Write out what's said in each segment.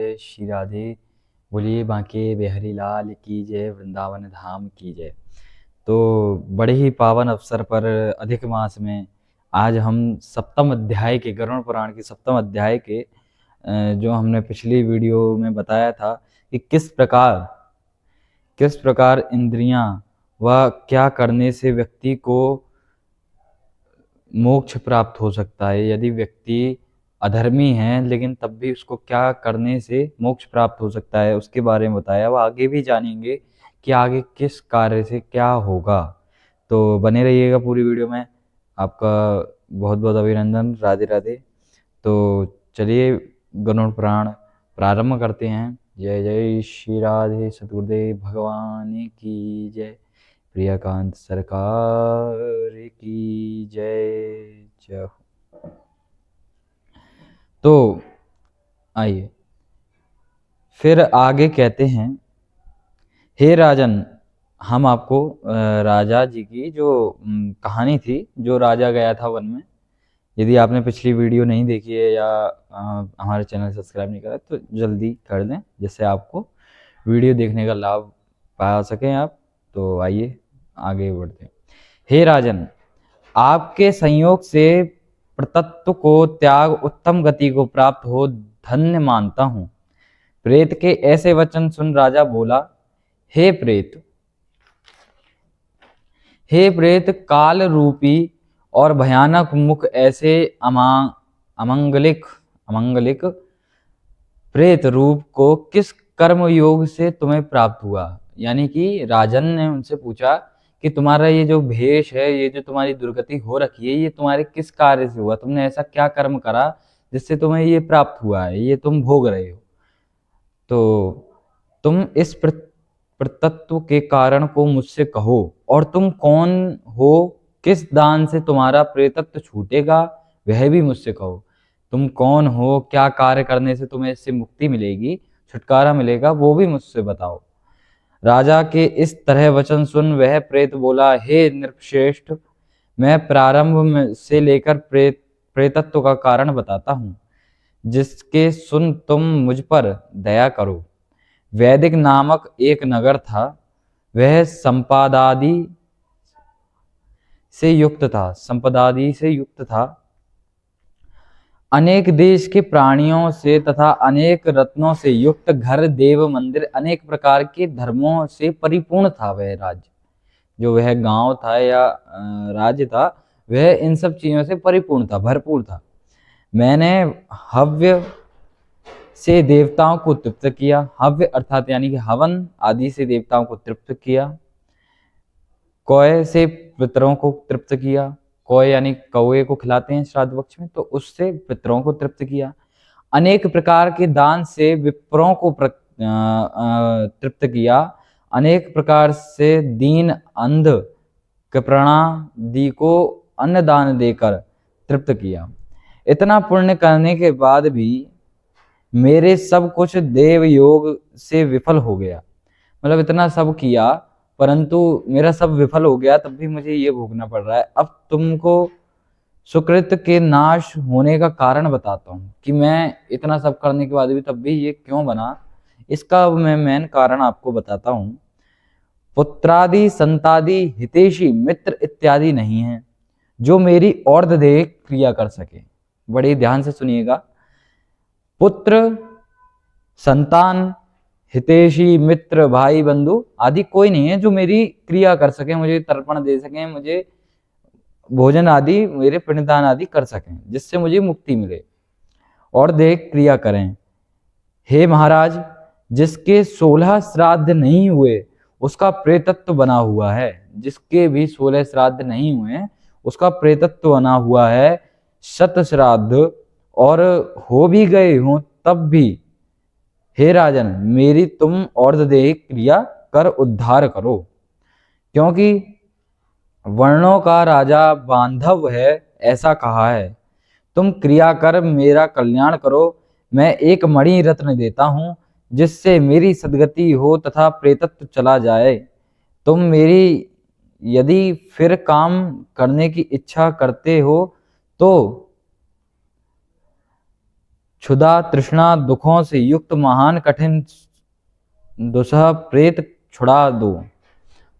श्री राधे। बोलिए बांके बिहारी लाल की जय, वृंदावन धाम की जय। तो बड़े ही पावन अवसर पर अधिक मास में आज हम सप्तम अध्याय के गरुड़ पुराण के सप्तम अध्याय के जो हमने पिछली वीडियो में बताया था कि किस प्रकार इंद्रियां व क्या करने से व्यक्ति को मोक्ष प्राप्त हो सकता है। यदि व्यक्ति अधर्मी है लेकिन तब भी उसको क्या करने से मोक्ष प्राप्त हो सकता है उसके बारे में बताया। वो आगे भी जानेंगे कि आगे किस कार्य से क्या होगा। तो बने रहिएगा पूरी वीडियो में। आपका बहुत बहुत अभिनंदन। राधे राधे। तो चलिए गरुड़ पुराण प्रारंभ करते हैं। जय जय श्री राधे सतगुरुदेव भगवान की जय। प्रियकांत सरकार की जय। जय हो। तो आइए फिर आगे कहते हैं, हे राजन, हम आपको राजा जी की जो कहानी थी, जो राजा गया था वन में। यदि आपने पिछली वीडियो नहीं देखी है या हमारे चैनल सब्सक्राइब नहीं करा तो जल्दी कर दें, जिससे आपको वीडियो देखने का लाभ पा सकें आप। तो आइए आगे बढ़ते हैं। हे राजन, आपके संयोग से प्रतत्व को त्याग उत्तम गति को प्राप्त हो धन्य मानता हूं। प्रेत के ऐसे वचन सुन राजा बोला, हे प्रेत, हे प्रेत, काल रूपी और भयानक मुख ऐसे अमंगलिक प्रेत रूप को किस कर्म योग से तुम्हें प्राप्त हुआ। यानी कि राजन ने उनसे पूछा कि तुम्हारा ये जो भेष है, ये जो तुम्हारी दुर्गति हो रखी है, ये तुम्हारे किस कार्य से हुआ। तुमने ऐसा क्या कर्म करा जिससे तुम्हें ये प्राप्त हुआ है, ये तुम भोग रहे हो। तो तुम इस प्रतत्व के कारण को मुझसे कहो, और तुम कौन हो, किस दान से तुम्हारा प्रेतत्व छूटेगा वह भी मुझसे कहो। तुम कौन हो, क्या कार्य करने से तुम्हें इससे मुक्ति मिलेगी, छुटकारा मिलेगा, वो भी मुझसे बताओ। राजा के इस तरह वचन सुन वह प्रेत बोला, हे नृपश्रेष्ठ, मैं प्रारंभ से लेकर प्रेतत्व का कारण बताता हूँ, जिसके सुन तुम मुझ पर दया करो। वैदिक नामक एक नगर था। वह संपदादि से युक्त था। अनेक देश के प्राणियों से तथा अनेक रत्नों से युक्त घर, देव मंदिर, अनेक प्रकार के धर्मों से परिपूर्ण था। वह राज्य, जो वह गांव था या राज्य था, वह इन सब चीजों से परिपूर्ण था, भरपूर था। मैंने हव्य से देवताओं को तृप्त किया। हव्य अर्थात यानी कि हवन आदि से देवताओं को तृप्त किया। कौए से पितरों को तृप्त किया। कौए यानी कौए को खिलाते हैं श्राद्ध पक्ष में, तो उससे पितरों को तृप्त किया। अनेक प्रकार के दान से विप्रों को तृप्त किया। अनेक प्रकार से दीन अंध कृपणादि को अन्न दान देकर तृप्त किया। इतना पुण्य करने के बाद भी मेरे सब कुछ देव योग से विफल हो गया। मतलब इतना सब किया परंतु मेरा सब विफल हो गया, तब भी मुझे ये भोगना पड़ रहा है। अब तुमको सुकृत के नाश होने का कारण बताता हूँ कि मैं इतना सब करने के बाद भी तब भी ये क्यों बना। इसका मैं मेन कारण आपको बताता हूँ। पुत्रादि संतादि हितैषी मित्र इत्यादि नहीं है जो मेरी और्ध्वदेह क्रिया कर सके। बड़े ध्यान से सुनिएगा। पुत्र, संतान, हितैषी, मित्र, भाई, बंधु आदि कोई नहीं है जो मेरी क्रिया कर सके, मुझे तर्पण दे सके, मुझे भोजन आदि, मेरे पिंडदान आदि कर सकें, जिससे मुझे मुक्ति मिले और देह क्रिया करें। हे महाराज, जिसके 16 श्राद्ध नहीं हुए उसका प्रेतत्व बना हुआ है। जिसके भी 16 श्राद्ध नहीं हुए उसका प्रेतत्व बना हुआ है। शत श्राद्ध और हो भी गए हों तब भी, हे राजन, मेरी तुम और्ध्वदेह क्रिया कर उद्धार करो, क्योंकि वर्णों का राजा बांधव है, ऐसा कहा है। तुम क्रिया कर मेरा कल्याण करो। मैं एक मणि रत्न देता हूं जिससे मेरी सद्गति हो तथा प्रेतत्व चला जाए। तुम मेरी यदि फिर काम करने की इच्छा करते हो तो क्षुधा तृष्णा दुखों से युक्त महान कठिन दुसह प्रेत छुड़ा दो।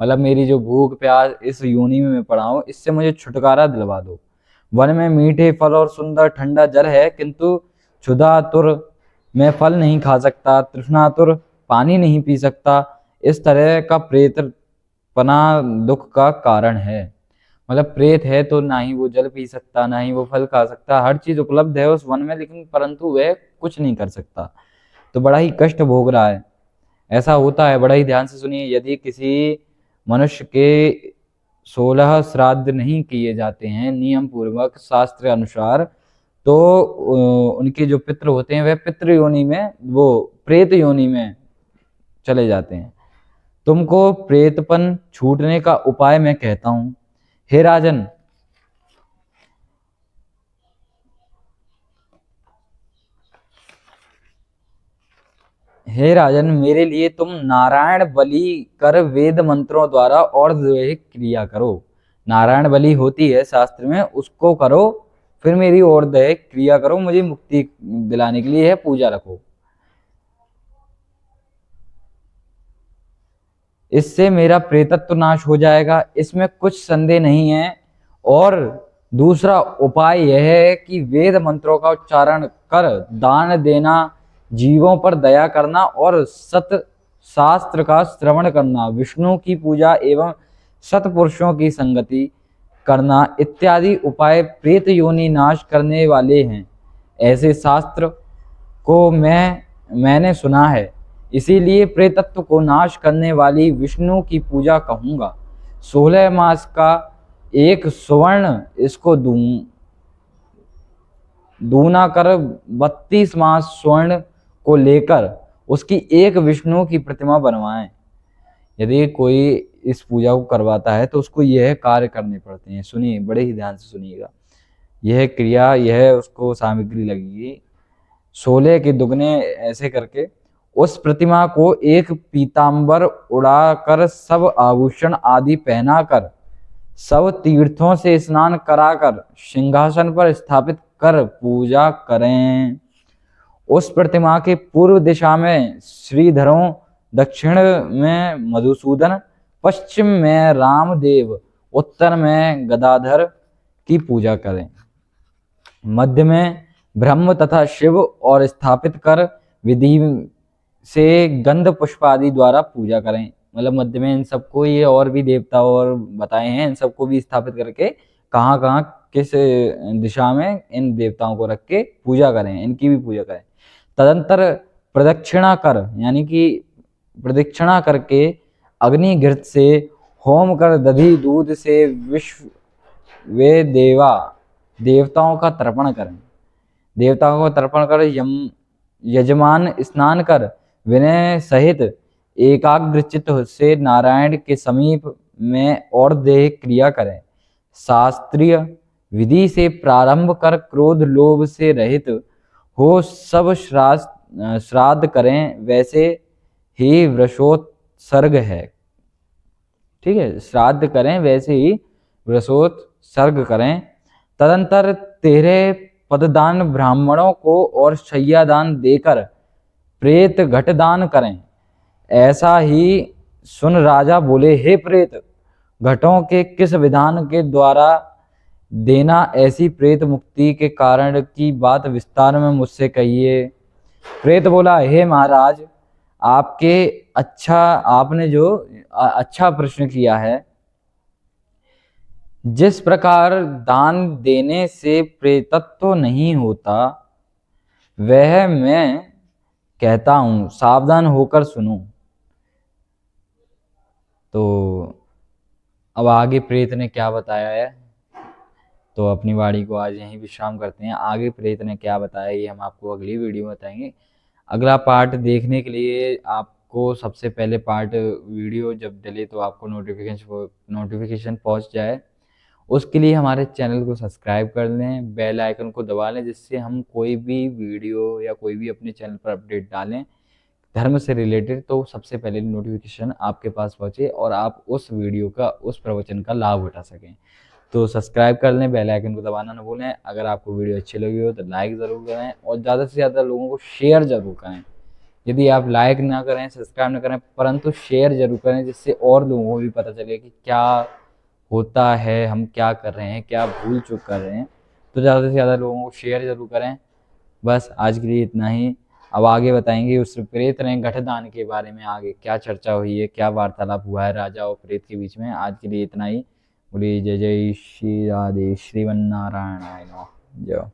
मतलब मेरी जो भूख प्यास इस योनि में मैं पड़ा हूं, इससे मुझे छुटकारा दिलवा दो। वन में मीठे फल और सुंदर ठंडा जल है, किंतु क्षुधातुर मैं फल नहीं खा सकता, तृष्णातुर पानी नहीं पी सकता। इस तरह का प्रेतपना दुख का कारण है। मतलब प्रेत है तो ना ही वो जल पी सकता, ना ही वो फल खा सकता। हर चीज उपलब्ध है उस वन में, लेकिन परंतु वह कुछ नहीं कर सकता, तो बड़ा ही कष्ट भोग रहा है। ऐसा होता है, बड़ा ही ध्यान से सुनिए। यदि किसी मनुष्य के 16 श्राद्ध नहीं किए जाते हैं नियम पूर्वक शास्त्र अनुसार, तो उनके जो पितृ होते हैं वह पितृ योनि में, वो प्रेत योनि में चले जाते हैं। तुमको प्रेतपन छूटने का उपाय मैं कहता हूं। हे राजन, हे राजन, मेरे लिए तुम नारायण बलि कर वेद मंत्रों द्वारा और दैहिक क्रिया करो। नारायण बलि होती है शास्त्र में, उसको करो, फिर मेरी और दैहिक क्रिया करो, मुझे मुक्ति दिलाने के लिए है, पूजा रखो। इससे मेरा प्रेतत्व नाश हो जाएगा, इसमें कुछ संदेह नहीं है। और दूसरा उपाय यह है कि वेद मंत्रों का उच्चारण कर दान देना, जीवों पर दया करना और सत शास्त्र का श्रवण करना, विष्णु की पूजा एवं सतपुरुषों की संगति करना इत्यादि उपाय प्रेत योनि नाश करने वाले हैं। ऐसे शास्त्र को मैंने सुना है, इसीलिए प्रेतत्व को नाश करने वाली विष्णु की पूजा कहूंगा। 16 मास का एक सुवर्ण इसको दूना कर 32 मास स्वर्ण को लेकर उसकी एक विष्णु की प्रतिमा बनवाएं। यदि कोई इस पूजा को करवाता है तो उसको यह कार्य करने पड़ते हैं। सुनिए, बड़े ही ध्यान से सुनिएगा। यह क्रिया, यह उसको सामग्री लगेगी। 16 के दुगने ऐसे करके उस प्रतिमा को एक पीतांबर उड़ाकर, सब आभूषण आदि पहनाकर, सब तीर्थों से स्नान कराकर सिंहासन पर स्थापित कर पूजा करें। उस प्रतिमा के पूर्व दिशा में श्रीधरों, दक्षिण में मधुसूदन, पश्चिम में रामदेव, उत्तर में गदाधर की पूजा करें। मध्य में ब्रह्म तथा शिव और स्थापित कर विधि से गंध पुष्प आदि द्वारा पूजा करें। मतलब मध्य में इन सबको, ये और भी देवता और बताए हैं, इन सबको भी स्थापित करके कहाँ कहाँ किस दिशा में इन देवताओं को रख के पूजा करें, इनकी भी पूजा करें। तदंतर प्रदक्षिणा कर, यानी कि प्रदक्षिणा करके अग्नि घृत से होम कर दधि दूध से विश्व वे देवताओं का तर्पण करें। देवताओं को तर्पण कर यजमान स्नान कर विनय सहित एकाग्र चित्त से नारायण के समीप में और देह क्रिया करें। शास्त्रीय विधि से प्रारंभ कर क्रोध लोभ से रहित हो सब श्राद्ध करें, वैसे ही वृषोत्सर्ग है। ठीक है, श्राद्ध करें वैसे ही वृषोत्सर्ग करें। तदंतर 13 पददान ब्राह्मणों को और शय्यादान देकर प्रेत घटदान करें। ऐसा ही सुन राजा बोले, हे प्रेत, घटों के किस विधान के द्वारा देना, ऐसी प्रेत मुक्ति के कारण की बात विस्तार में मुझसे कहिए। प्रेत बोला, हे महाराज, आपने जो अच्छा प्रश्न किया है। जिस प्रकार दान देने से प्रेतत्व नहीं होता, वह मैं कहता हूं, सावधान होकर सुनो। तो अब आगे प्रेत ने क्या बताया है, तो अपनी वाणी को आज यहीं विश्राम करते हैं। आगे प्रेत ने क्या बताया ये हम आपको अगली वीडियो में बताएंगे। अगला पार्ट देखने के लिए आपको सबसे पहले पार्ट वीडियो जब डले तो आपको नोटिफिकेशन पहुंच जाए, उसके लिए हमारे चैनल को सब्सक्राइब कर लें, बेल आइकन को दबा लें, जिससे हम कोई भी वीडियो या कोई भी अपने चैनल पर अपडेट डालें धर्म से रिलेटेड, तो सबसे पहले नोटिफिकेशन आपके पास पहुंचे और आप उस वीडियो का, उस प्रवचन का लाभ उठा सकें। तो सब्सक्राइब कर लें, बेल आइकन को दबाना ना भूलें। अगर आपको वीडियो अच्छी लगी हो तो लाइक ज़रूर करें और ज़्यादा से ज़्यादा लोगों को शेयर ज़रूर करें। यदि आप लाइक ना करें, सब्सक्राइब ना करें, परंतु शेयर ज़रूर करें, जिससे और लोगों को भी पता चले कि क्या होता है, हम क्या कर रहे हैं, क्या भूल चूक कर रहे हैं। तो ज़्यादा से ज़्यादा लोगों को शेयर ज़रूर करें। बस आज के लिए इतना ही। अब आगे बताएंगे उस प्रेत ने घटदान के बारे में, आगे क्या चर्चा हुई है, क्या वार्तालाप हुआ है राजा और प्रेत के बीच में। आज के लिए इतना ही। बोलिए जय जय श्री राधे श्रीमन नारायण। जय।